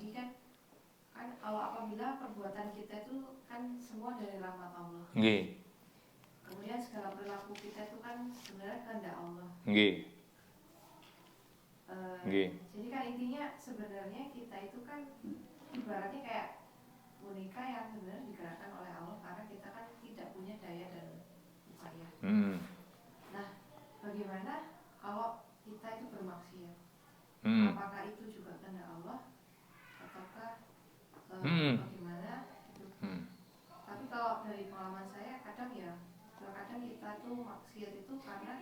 tadi kan kalau apabila perbuatan kita itu kan semua dari rahmat Allah. Nggih. Kemudian segala perilaku kita itu kan sebenarnya kehendak Allah. Nggih. Nggih. Jadi kan intinya sebenarnya kita itu kan ibaratnya kayak boneka yang sebenarnya digerakkan oleh Allah karena kita kan tidak punya daya dan upaya. Nah, bagaimana kalau kita itu bermaksiat? Apakah itu juga kehendak Allah ataukah bagaimana? Tapi kalau dari pengalaman saya terkadang kita tuh maksiat itu karena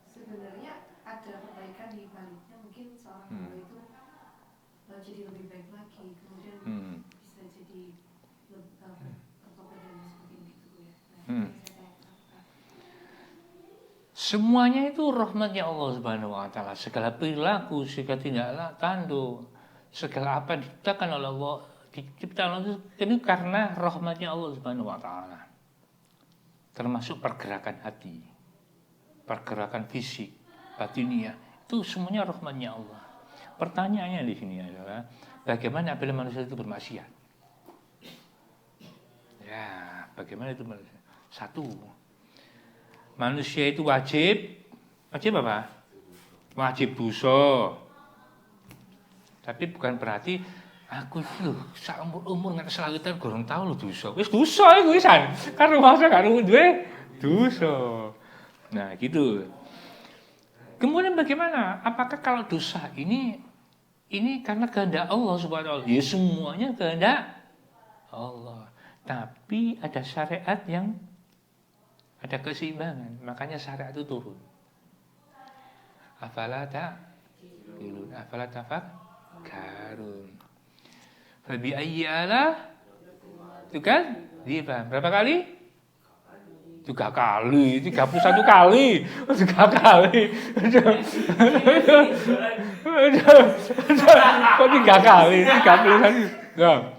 sebenarnya ada perbaikan di baliknya, mungkin seorang hamba itu jadi lebih baik lagi, kemudian bisa jadi bertobat dan sebagainya gitu ya. Semuanya itu rahmatnya Allah Subhanahu wa taala. Segala perilaku, segala tindak tanduk, segala apa diciptakan oleh Allah, itu karena rahmatnya Allah Subhanahu wa taala. Termasuk pergerakan hati, pergerakan fisik, batiniah, itu semuanya rahmatnya Allah. Pertanyaannya di sini adalah bagaimana apabila manusia itu bermaksiat? Ya, bagaimana itu manusia? Satu, manusia itu wajib apa? Wajib dosa. Tapi bukan berarti aku itu sak umur nganti selawitan gorong tau lho dosa. Wis dosa iku wisan. Karo masa karo duwe dosa. Nah, gitu. Kemudian bagaimana? Apakah kalau dosa ini karena kehendak Allah Subhanahu wa taala? Ya semuanya kehendak Allah. Tapi ada syariat yang ada keseimbangan, makanya syariat itu turun. Afala tafakkarun. Fa bi ayyi ala? Itu kan? Dia berapa kali? 3 kali, 31 kali, 3 kali. Kok 3 kali? 31. Nah.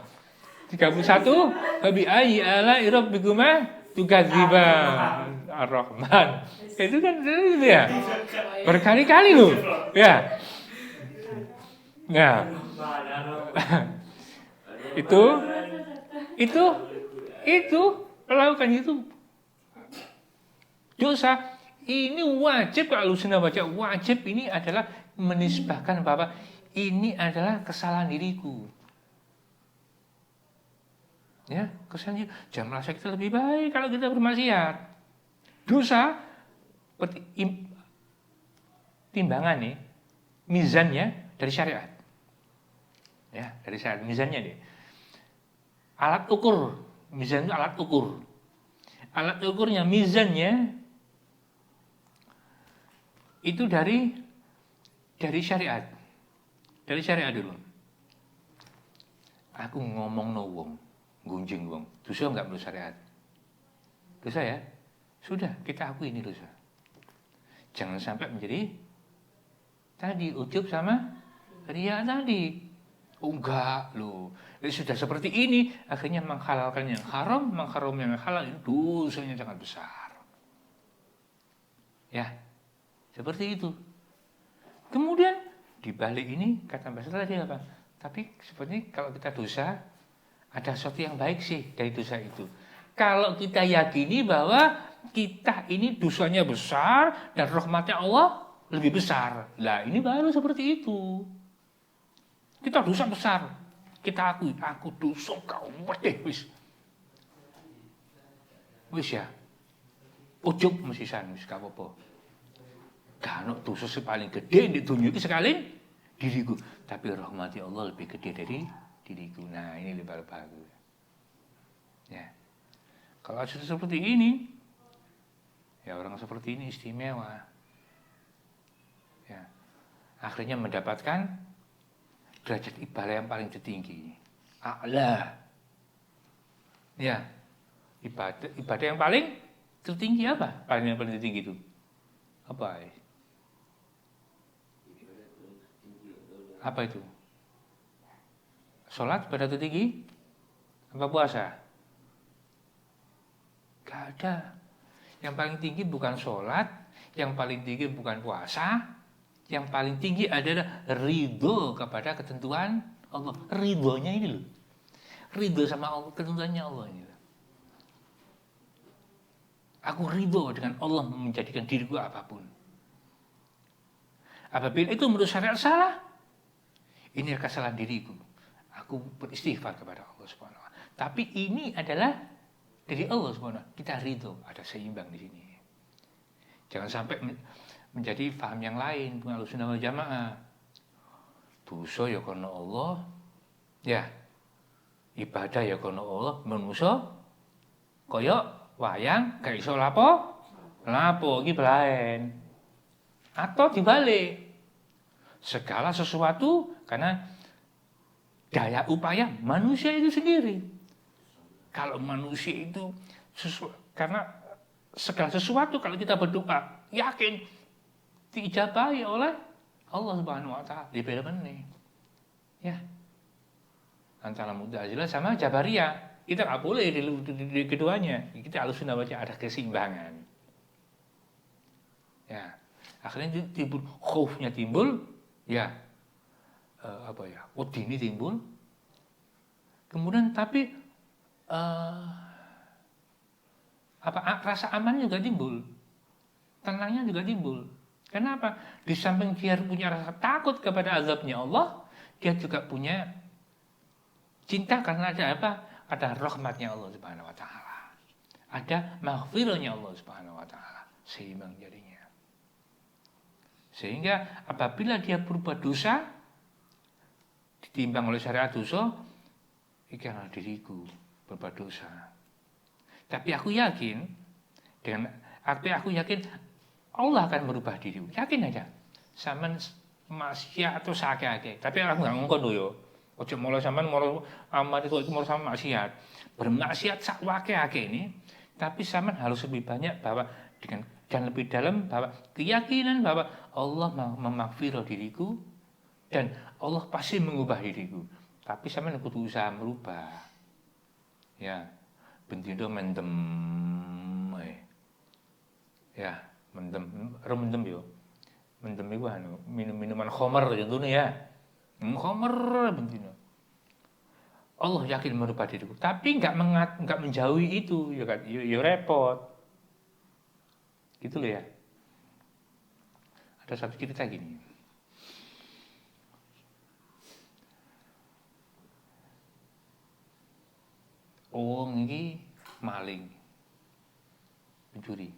31 fa bi ayyi ala rabbikuma tukadziban. Ar-Rahman. Itu kan itu ya. Berkali-kali loh. Ya. Nah. Itu melakukan itu dosa. Ini wajib kalau sunnah baca wajib ini adalah menisbahkan bahwa ini adalah kesalahan diriku. Ya, kesalahan jangan merasa kita lebih baik kalau kita bermaksiat. Dosa timbangan nih, mizannya dari syariat. Ya, dari syariat mizannya deh. Alat ukur, mizan itu alat ukur. Alat ukurnya, mizannya itu dari syariat. Dari syariat dulu. Aku ngomong no wong, gunjing wong. Dosa enggak menurut syariat? Dosa ya? Sudah, kita akui ini dosa. Jangan sampai menjadi tadi ujub sama riya tadi. Oh, enggak loh. Sudah seperti ini, akhirnya menghalalkan yang haram, mengharamkan yang halal, itu dosanya sangat besar. Ya, seperti itu. Kemudian di balik ini kata Mbak Sita tadi apa? Tapi seperti kalau kita dosa, ada sesuatu yang baik sih dari dosa itu. Kalau kita yakini bahwa kita ini dosanya besar dan rahmatnya Allah lebih besar. Lah ini baru seperti itu. Kita dosa besar. Kita akui, aku dosa kau wedeh wis. Wis ya. Ujub mesisan wis gak apa-apa. Gak ono dosa paling gede di dunia iki sekali diriku, tapi rahmati Allah lebih gede dari diriku. Nah, ini lebih bagus. Ya. Kalau sudah seperti ini, ya orang seperti ini istimewa. Ya. Akhirnya mendapatkan derajat ibadah yang paling tertinggi. A'la. Ya. Ibadah yang paling tertinggi apa? Yang paling tertinggi itu. Apa? Apa itu? Sholat ibadah tertinggi? Apa puasa? Gak ada. Yang paling tinggi bukan sholat, yang paling tinggi bukan puasa, yang paling tinggi adalah ridho kepada ketentuan Allah, ridhonya ini loh. Ridho sama Allah, ketentuannya Allah ini. Aku ridho dengan Allah menjadikan diriku apapun. Apabila itu menurut syariat salah, ini kesalahan diriku. Aku beristighfar kepada Allah Subhanahu wa taala. Tapi ini adalah dari Allah Subhanahu wa taala. Kita ridho, ada seimbang di sini. Jangan sampai menjadi paham yang lain, Ahlussunnah Sunnah wal Jamaah. Dosa ya karena Allah, ya. Ibadah ya karena Allah, manusia kaya wayang gak iso lapo iki belaen. Atau dibalik, segala sesuatu karena daya upaya manusia itu sendiri. Kalau manusia itu karena segala sesuatu kalau kita berdoa yakin diijabahi oleh Allah Subhanahu wa taala. Di beda meneh. Ya. Antara Mu'tazilah sama Jabariyah. Kita nggak boleh di keduanya. Kita Ahlussunnah wal Jamaah ada keseimbangan. Ya, akhirnya timbul khaufnya timbul, ya ini timbul. Kemudian tapi rasa aman juga timbul, tenangnya juga timbul. Kenapa? Di samping dia punya rasa takut kepada azabnya Allah, dia juga punya cinta karena ada apa? Ada rahmatnya Allah Subhanahu wa taala. Ada maghfirahnya Allah Subhanahu wa taala. Seimbang jadinya. Sehingga apabila dia berbuat dosa ditimbang oleh syariat dosa, iki ana diriku berbuat dosa. Tapi aku yakin Allah akan merubah diriku. Yakin aja. Sampeyan maksiat atau sakake. Tapi aku enggak ngongkon lho yo. Ojo mulai sampean mulai amal itu mulai sama maksiat. Bermaksiat sak wake-ake ini, tapi sampean harus lebih banyak bahwa dan lebih dalam bahwa keyakinan bahwa Allah memaghfirah diriku dan Allah pasti mengubah diriku. Tapi sampean kudu usaha merubah. Ya, bendino mendem. Ya, mendem yo. Mendem iku minuman khamar contohnya ya. Khomer bendino. Allah yakin merubah diriku, tapi enggak menjauhi itu, ya kan? Ya repot. Gitu loh ya. Ada satu cerita gini. Ini maling, pencuri,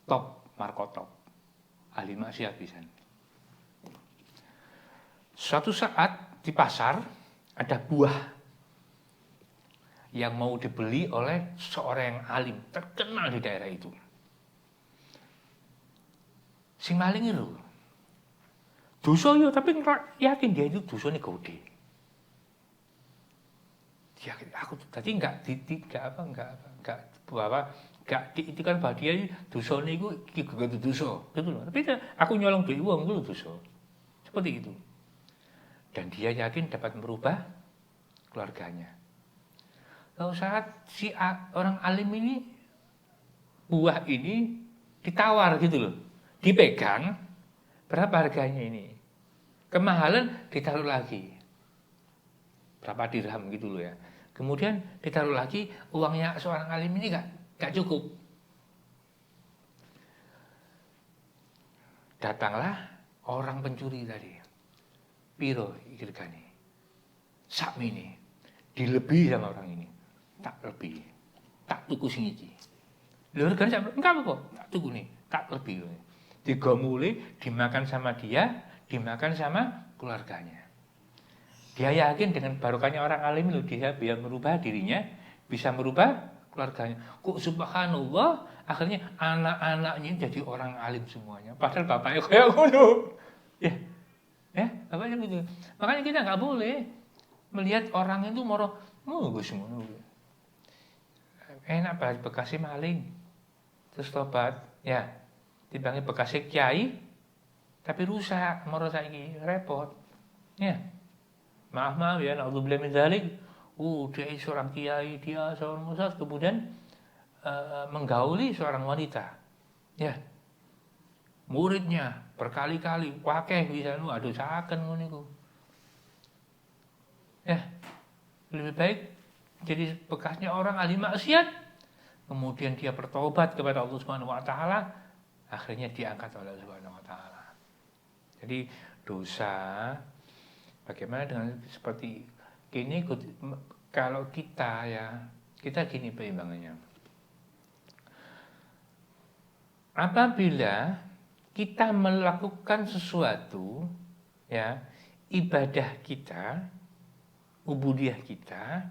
top, markotop, ahli maksiat pisan. Suatu saat di pasar ada buah yang mau dibeli oleh seorang yang alim terkenal di daerah itu. Si maling itu dosa yo, tapi yakin dia itu dosanya gede. Yakin aku tadi enggak diitikan bahwa dia dosanya itu gede dosa, gitu loh. Tapi aku nyolong duit uang itu dosa. Seperti itu. Dan dia yakin dapat merubah keluarganya. Lalu saat si orang alim ini, buah ini ditawar gitu loh. Dipegang, berapa harganya ini? Kemahalan ditaruh lagi. Berapa dirham gitu loh ya. Kemudian ditaruh lagi, uangnya seorang alim ini gak cukup. Datanglah orang pencuri tadi. Piro ikirgane sak mene dilebihi sama orang ini, tak lebih, tak tuku sing iki lho regane sak enggak apa tak tuku nih, tak lebih digomuli, dimakan sama dia, dimakan sama keluarganya. Dia yakin dengan barokahnya orang alim itu dia bisa merubah dirinya, bisa merubah keluarganya. Kok subhanallah akhirnya anak-anaknya jadi orang alim semuanya, padahal bapaknya kayak ngono ya, bapaknya gitu. Makanya kita nggak boleh melihat orang itu moro gus ngono. Enak banget bekasih maling, terus tobat, ya. Timbangnya bekasih kiai, tapi rusak, moro saiki repot, ya. Maaf ya, naudzubillah min dzalik. Dia seorang kiai, dia seorang ustaz, kemudian menggauli seorang wanita, ya. Muridnya berkali-kali wakeh bisa aduh saken ngono niku. Ya, lebih baik jadi bekasnya orang ahli maksiat, kemudian dia bertobat kepada Allah Subhanahu wa taala, akhirnya diangkat oleh Allah Subhanahu wa taala. Jadi dosa bagaimana dengan seperti gini, kalau kita gini peimbangannya. Apabila kita melakukan sesuatu, ya, ibadah kita, ubudiyah kita,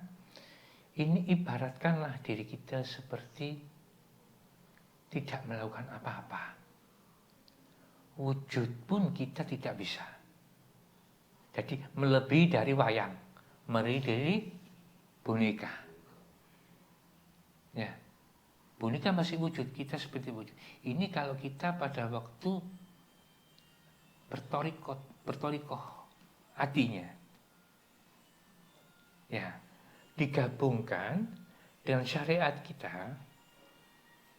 ini ibaratkanlah diri kita seperti tidak melakukan apa-apa. Wujud pun kita tidak bisa. Jadi melebihi dari wayang, melebihi dari boneka. Ya. Boneka masih wujud, kita seperti wujud. Ini kalau kita pada waktu bertorikoh hatinya. Ya, digabungkan dengan syariat kita,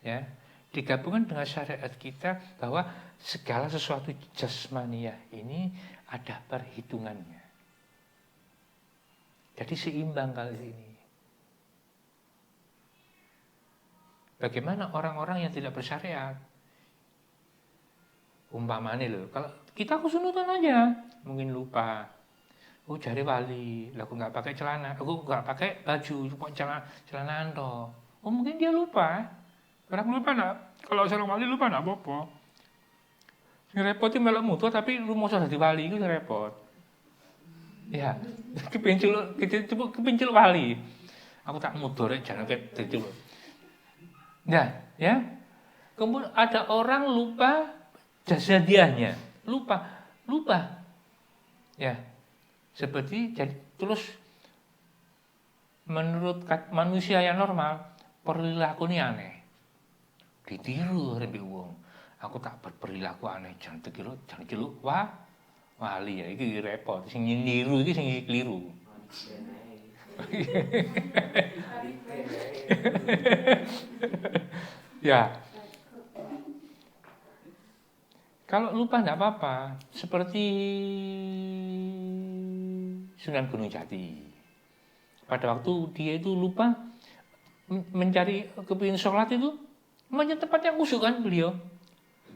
ya, digabungkan dengan syariat kita bahwa segala sesuatu jasmaniyah ini ada perhitungannya. Jadi seimbang kali ini. Bagaimana orang-orang yang tidak bersyariat? Umpamanya loh, kalau kita kesunutan aja, mungkin lupa. Oh jari wali, aku nggak pakai celana, aku nggak pakai baju, cuma celana anto. Oh mungkin dia lupa. Orang lupa nak, kalau seorang wali lupa nak apa-apa. Yang repot itu melok mutu, tapi lu mau jadi wali itu repot. Ya, kepincul wali. Aku tak mudur jangan kayak gitu. Nah, ya. Kemudian ada orang lupa jasadiahnya, lupa. Ya. Seperti jadi terus menurut manusia yang normal, perilaku ini aneh. Ditiru oleh wong. Aku tak berperilaku aneh, jangan tiru, wali ya iki repot. Sing niru iki sing keliru. Ya. Kalau lupa tidak apa-apa. Seperti Sunan Gunung Jati. Pada waktu dia itu lupa mencari kepingin sholat itu, namanya tempatnya khusyuk kan beliau.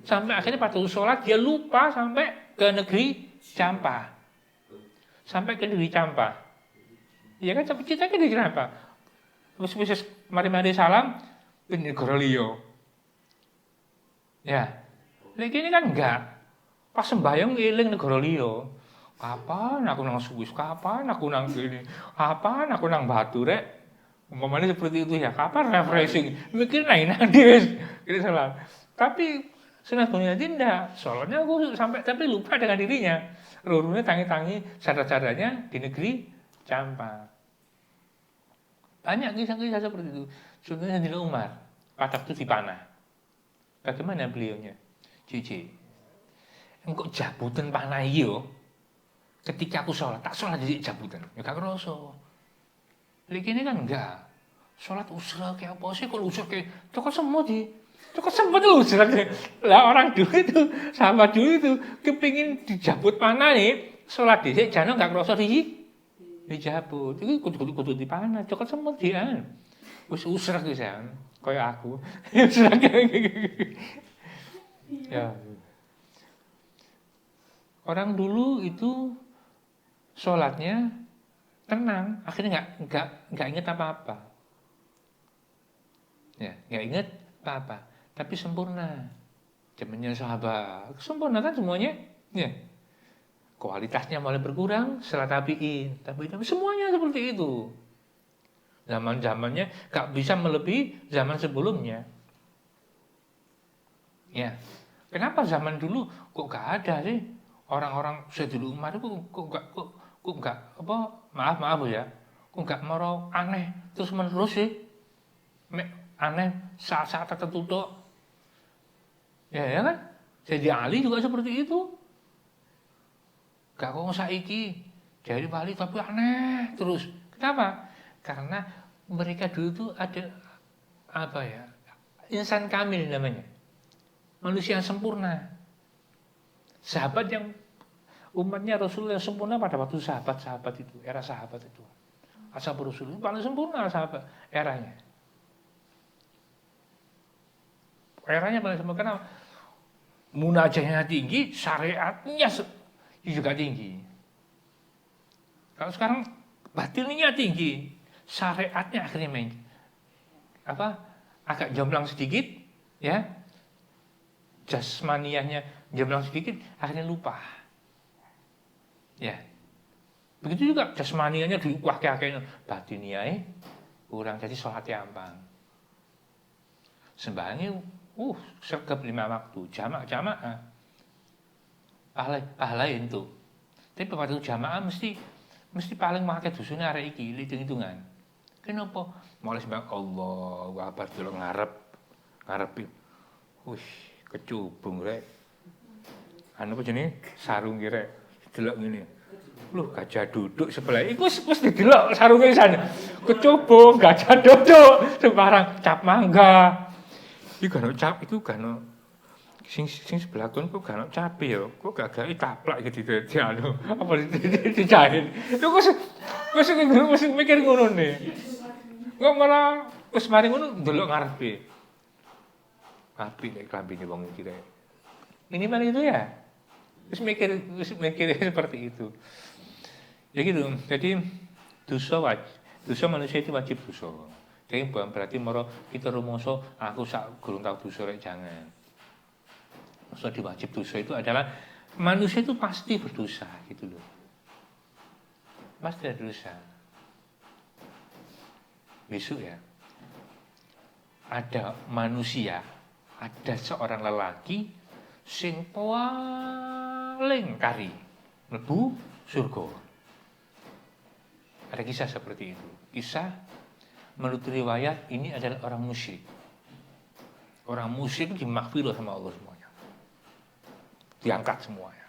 Sampai akhirnya pada sholat dia lupa sampai ke negeri Campa. Sampai ke negeri Campa. Ya kan kita ke negeri Campa. Wis mari salam ke negara liya. Ya. Lagi ini kan enggak. Pas sembahyang eling negara liya. Kapan aku nang Swiss? Kapan aku nang gini? Kapan aku nang Batu rek? Umpamanya seperti itu ya. Kapan refreshing? Mikir nang dia. Gitu salah. Tapi Sunan Gunung Jati enggak. Soalnya aku sampai tapi lupa dengan dirinya. Lurusnya tangi-tangi sadar-sadarnya di negeri Campa. Banyak kisah-kisah seperti itu. Contohnya Sayyidina Umar pada waktu dipanah. Bagaimana beliaunya? Cici. Engkau jabutan panah iyo. Ketika aku sholat, tak sholat jadi jabutan. Ya gak kerasa. Lagi ini kan enggak. Sholat usra kayak apa sih? Kalau usra kayak cokot semua di. Cokot semua tuh usra. Lah orang dulu itu, sama dulu itu kepingin dijabut panah nih. Sholat di sini jangan gak kerasa dijabut. Itu kudu dipanah. Cokot semua dia. Wis usra gitu ya. Kayak aku. Usra kayak ya. Orang dulu itu sholatnya tenang, akhirnya nggak ingat apa-apa. Ya, nggak ingat apa-apa, tapi sempurna. Zamannya sahabat, sempurna kan semuanya. Ya. Kualitasnya mulai berkurang setelah tabi'in, semuanya seperti itu. Zaman-zamannya nggak bisa melebihi zaman sebelumnya. Ya. Kenapa zaman dulu kok nggak ada sih orang-orang Sayyidina Umar itu kok nggak apa maaf ya, kok nggak mau aneh terus menerus sih, aneh saat-saat tertentu tok. Ya kan? Jadi Ali juga seperti itu. Gak kok saiki jadi wali tapi aneh terus. Kenapa? Karena mereka dulu tuh ada apa ya? Insan kamil namanya. Manusia yang sempurna. Sahabat yang Umatnya Rasul yang sempurna pada waktu sahabat-sahabat itu, era sahabat itu. Ashab Rasul itu paling sempurna sahabat eranya. Eranya paling sempurna karena munajatnya tinggi, syariatnya juga tinggi. Kalau sekarang batinnya tinggi, syariatnya akhirnya agak jomplang sedikit, ya, jasmaniahnya jomplang sedikit, akhirnya lupa, ya. Begitu juga jasmaniahnya diupah-kayak batiniahnya kurang, jadi sholatnya ampang. Sembahyangnya sergap 5 waktu, jamaah pahala itu. Tapi pada jamaah mesti paling memakai dusunnya arek iki, hitung-hitungan. Kenapa? Mulai sembahyang Allahu Akbar dulu ngarepi. Wih, kecubung rek. Anu apa jenenge? Sarung ki rek. Delok ngene. Loh, gajah duduk sebelah. Iku wis didelok sarunge sana. Kecubung, gajah duduk sembarang cap mangga. Iku kan sing sebelah kon kok gak cabe ya. Kok gak taplak iki di anu. Apa dijahit. Iku wis mikir ngono ne. Kok malah wis mari ngono ndelok ngarepe. Apik nek klambine wong iki rek. Minimal itu ya. Wis mikir seperti itu. Ya gitu. Jadi dosa manusia itu wajib dosa. Jadi bukan berarti kita rumangsa aku sak gurung tau dosa rek, jangan. Maksud diwajib dosa itu adalah manusia itu pasti berdosa gitu loh. Pasti ada dosa. Besok ya ada manusia, ada seorang lelaki sing paling kari mlebu surga. Ada kisah seperti itu. Kisah menurut riwayat ini adalah orang musyrik. Orang musyrik dimaghfirah sama Allah semuanya. Diangkat semuanya.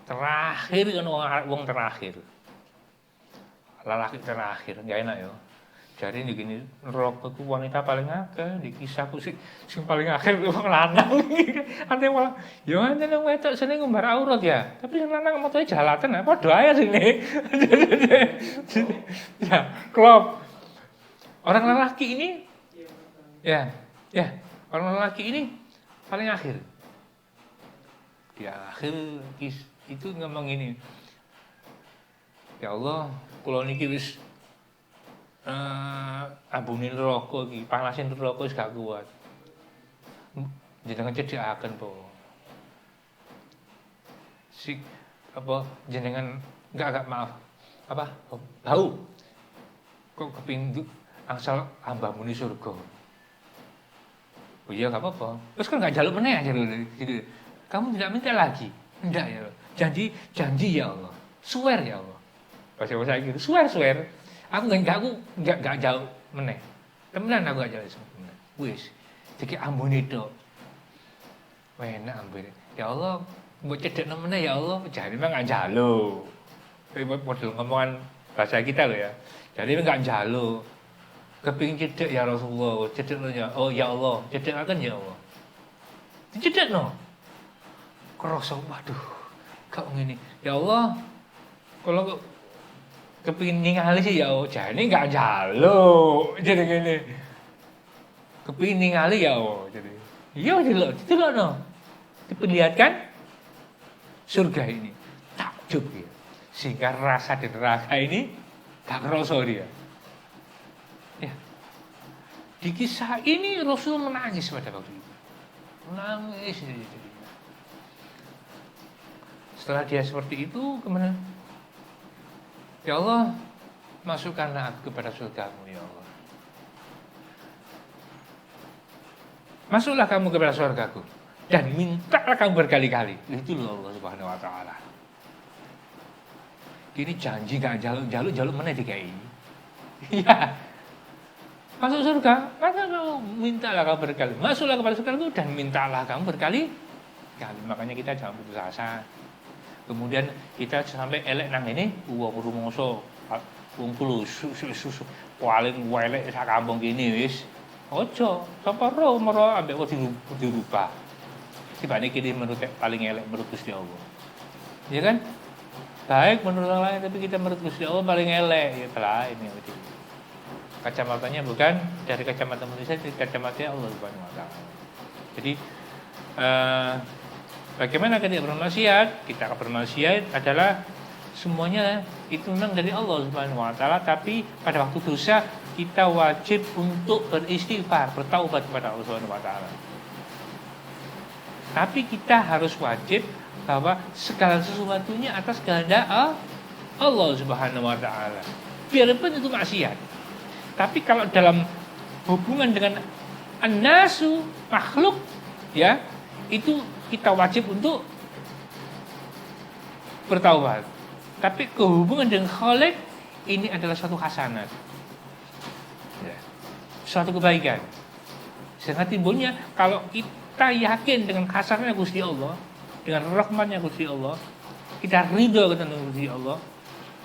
Terakhir kan wong terakhir. Lelaki terakhir, enggak enak ya. Jadi begini, neraka ku wanita paling akeh, di kisahku sing paling akhir wong lanang. Ate malah yo ane nang wedok sene ngumbar aurat ya. Tapi sing lanang motoe jalatan padha ae sini. Ya, klop. Orang lelaki ini orang lelaki ini paling akhir. Di akhir itu ngomong ini. Ya Allah, kula niki wis ambune neraka iki, panase neraka wis gak kuat. Jenengan cedhakaken po. Jenengan enggak maaf. Bau. Kok kepindu angsal hamba muni surga. Oh iya enggak apa-apa. Terus kan enggak njaluk meneh aja gitu. Kamu tidak minta lagi? Enggak ya. Janji ya Allah. Swear ya Allah. Bahasa gitu. Swear. Aku enggak jauh meneh. Temenan aku enggak jauh meneh. Wis. Iki ambune tok. Enak ambune. Ya Allah, mbok cedhekno meneh ya Allah. Jane memang enggak njaluk. Tapi model ngomongan bahasa kita loh ya. Jadi enggak njaluk. Kepingin cedhek ya Rasulullah, cedhekno ya. Oh ya Allah, cedhekaken ya Allah. Dicedhekno. Krasa waduh. Kok ngene. Ya Allah, kalau kepingin ningali sih ya, jane enggak njaluk. Jadi ngene. Kepingin ningali ya, jadi. Iya delok. Diperlihatkan surga ini. Takjub ya. Sehingga rasa di neraka ini gak kerasa dia. Ya. Di kisah ini Rasul menangis pada waktu itu. Menangis. Setelah dia seperti itu, kemana? Ya Allah, masukkanlah aku kepada surgamu, ya Allah. Masuklah kamu kepada surgaku dan mintalah kamu berkali-kali. Itu loh Allah Subhanahu wa taala. Kini janji gak jaluk meneh dikai. Iya. Masuk surga, maka kamu mintalah kamu berkali. Masuklah kepada surgaku dan mintalah kamu berkali-kali. Makanya kita jangan putus asa. Kemudian kita sampai elek nang ini, wong rumangsa wong susu paling elek sak kampung kene wis. Ojo, sapa ro maro ambek dirubah. Tibane kene menurut paling elek menurut Gusti Allah. Ya kan? Baik menurut orang lain, tapi kita menurut Gusti Allah paling elek. Ya lain ya. Kacamatanya bukan dari kacamata manusia, dari kacamata Allah Subhanahu wa taala. Jadi bagaimana kita bermaksiat? Kita bermaksiat adalah semuanya itu memang dari Allah Subhanahu wa taala, tapi pada waktu dosa kita wajib untuk beristighfar, bertaubat kepada Allah Subhanahu wa taala. Tapi kita harus wajib bahwa segala sesuatunya atas kehendak Allah Subhanahu wa taala. Biarpun itu maksiat. Tapi kalau dalam hubungan dengan an-nasu, makhluk, ya, itu kita wajib untuk bertaubat. Tapi kehubungan dengan Khalik ini adalah suatu hasanat, ya, suatu kebaikan. Sehingga timbulnya kalau kita yakin dengan hasanatnya Gusti Allah, dengan rahmatnya Gusti Allah, kita ridho dengan Gusti Allah,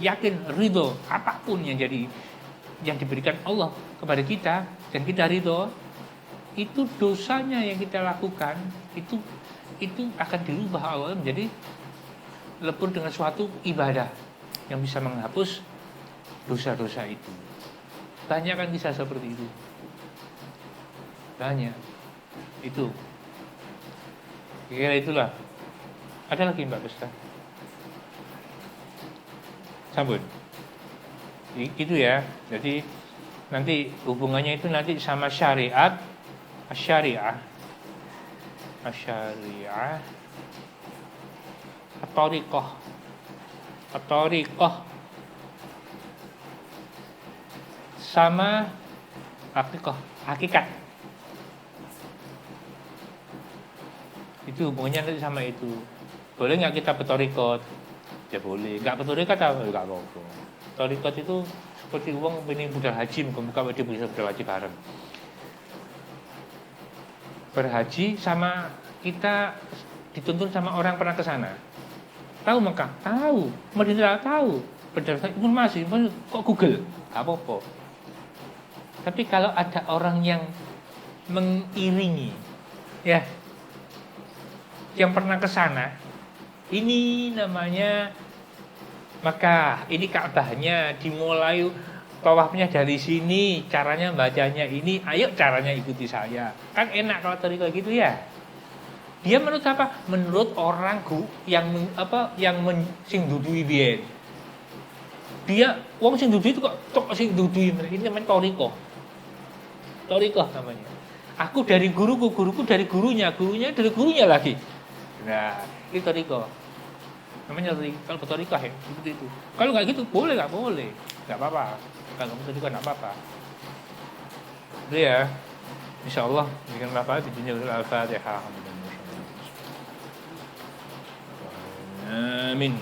yakin ridho apapun yang diberikan Allah kepada kita dan kita ridho, itu dosanya yang kita lakukan itu akan dirubah Allah menjadi lebur dengan suatu ibadah yang bisa menghapus dosa-dosa itu. Banyak kan kisah seperti itu. Banyak. Itu. Kira itulah. Ada lagi Mbak Besta? Sambut. Itu ya. Jadi nanti hubungannya itu nanti sama syariat, syariah, at-tariqah sama hakikat. Itu hubungannya nanti sama itu. Boleh nggak kita bertorikot? Ya boleh. Nggak bertorikot apa? Nggak apa-apa. Torikot itu seperti uang ini budal haji, muka dia bisa budal haji bareng. Berhaji sama kita dituntun sama orang pernah ke sana. Tahu Mekah? Tahu. Madinah tahu. Berdasarkan informasi, kok Google? Gak apa-apa. Tapi kalau ada orang yang mengiringi, ya, yang pernah ke sana, ini namanya Mekah, ini Ka'bahnya, dimulai tawafnya dari sini, caranya bacanya ini, ayo caranya ikuti saya. Kan enak kalau tadi kayak gitu ya. Dia menurut apa? Menurut orang yang sing dudui biyen. Dia wong sing dudui itu kok sing dudui, ini namanya toriko. Toriko namanya. Aku dari guruku dari gurunya dari gurunya lagi. Nah, itu toriko. Namanya kalau toriko ya, seperti itu. Kalau nggak gitu boleh nggak boleh, nggak apa-apa. Kalau kamu toriko nggak apa-apa. Itu ya. Insyaallah dengan manfaat di dunia Al-Fatihah. Amin.